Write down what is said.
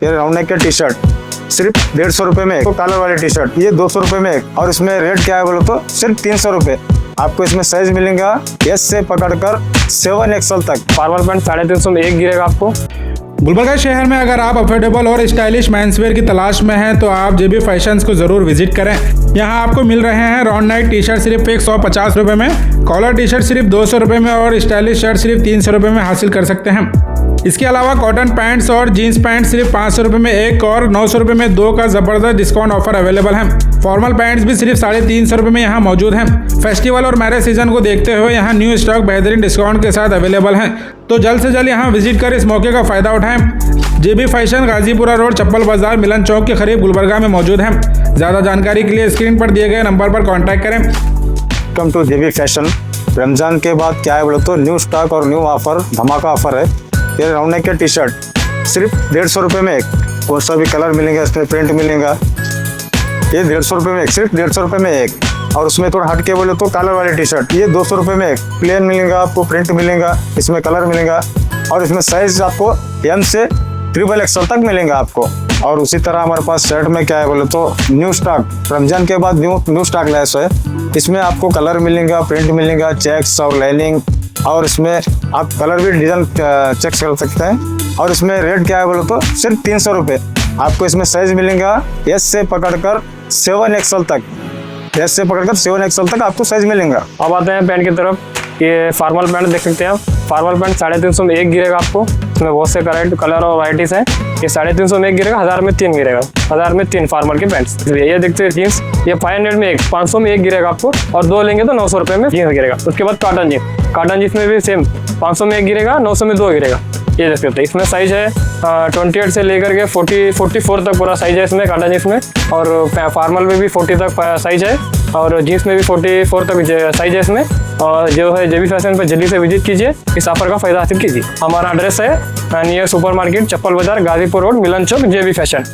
ये round neck के T shirt सिर्फ 150 रुपए में एक। तो कॉलर वाले टी शर्ट ये 200 रुपए में एक, और इसमें रेट क्या है बोलो तो सिर्फ 300 रुपए। आपको इसमें साइज मिलेगा एस से पकड़कर 7XL तक। फॉर्मल पैंट 350 में एक गिरेगा आपको। गुलबर्गा शहर में अगर आप अफोर्डेबल और स्टाइलिश मेंसवेयर की तलाश में हैं तो आप जेबी फैशंस को जरूर विजिट करें। यहाँ आपको मिल रहे हैं राउंड नेक टी शर्ट सिर्फ 150 रुपए में, कॉलर टी शर्ट सिर्फ 200 रुपए में और स्टाइलिश शर्ट सिर्फ 300 रुपए में हासिल कर सकते हैं। इसके अलावा कॉटन पैंट्स और जीन्स पैंट सिर्फ 500 रुपए में एक और 900 रुपए में दो का जबरदस्त डिस्काउंट ऑफर अवेलेबल है। फॉर्मल पैंट्स भी सिर्फ 350 रुपए में यहाँ मौजूद हैं। फेस्टिवल और मैरिज सीजन को देखते हुए यहाँ न्यू स्टॉक बेहतरीन डिस्काउंट के साथ अवेलेबल हैं, तो जल्द से जल्द यहाँ विजिट कर इस मौके का फायदा उठाएं। जेबी फैशन गाजीपुरा रोड चप्पल बाजार मिलन चौक के करीब गुलबर्गा में मौजूद है। ज़्यादा जानकारी के लिए स्क्रीन पर दिए गए नंबर पर कॉन्टैक्ट करें। Welcome to JB Fashion. Ramzan के बाद क्या है बोलो तो न्यू स्टॉक और न्यू ऑफर, धमाका ऑफर है। ये राउंड नेक के टी शर्ट सिर्फ 150 रुपए में एक, कौन सा भी कलर मिलेगा, इसमें प्रिंट मिलेगा। ये 150 रुपए में एक, सिर्फ 150 रुपए में एक। और उसमें थोड़ा हट के बोले तो कॉलर वाले टी शर्ट ये 200 रुपए में एक, प्लेन मिलेगा आपको, प्रिंट मिलेगा, इसमें कलर मिलेगा, और इसमें साइज आपको M से XXL तक मिलेगा आपको। और उसी तरह हमारे पास शर्ट में क्या है बोले तो न्यू स्टॉक, रमजान के बाद न्यू स्टॉक लैस है। इसमें आपको कलर मिलेगा, प्रिंट मिलेगा, चेक्स और लाइनिंग, और इसमें आप कलर भी डिजाइन चेक कर सकते हैं। और इसमें रेट क्या है बोले तो सिर्फ 300 रुपये। आपको इसमें साइज मिलेगा S से पकड़कर 7XL तक, S से पकड़कर 7XL तक आपको साइज मिलेगा। अब आते हैं पैंट की तरफ। ये फॉर्मल पैंट देख सकते हैं आप। फॉर्मल पैंट 350 में एक गिरेगा आपको। इसमें बहुत से कलर और वैराइटीज हैं। ये 350 में एक गिरेगा, 1000 में 3 गिरेगा, 1000 में 3 फॉर्मल के पैंट्स। ये देखते हैं जीन्स, ये 500 में एक, 500 में एक गिरेगा आपको, और 2 लेंगे तो 900 रुपये में जीन्स गिरेगा। उसके बाद कॉटन जीन्स में भी सेम 500 में एक गिरेगा, 900 में 2 गिरेगा। ये देख सकते हैं। इसमें साइज है 28 से लेकर के 44 तक पूरा साइज है इसमें कॉटन जीन्स में, और फॉर्मल में भी 40 तक साइज है, और जीन्स में भी 44 तक साइज है इसमें। और जो है जेबी फैशन पर जल्दी से विजिट कीजिए, इस ऑफर का फायदा हासिल कीजिए। हमारा एड्रेस है नियर सुपर मार्केट चप्पल बाजार गाजीपुर रोड मिलन चौक जेबी फैशन।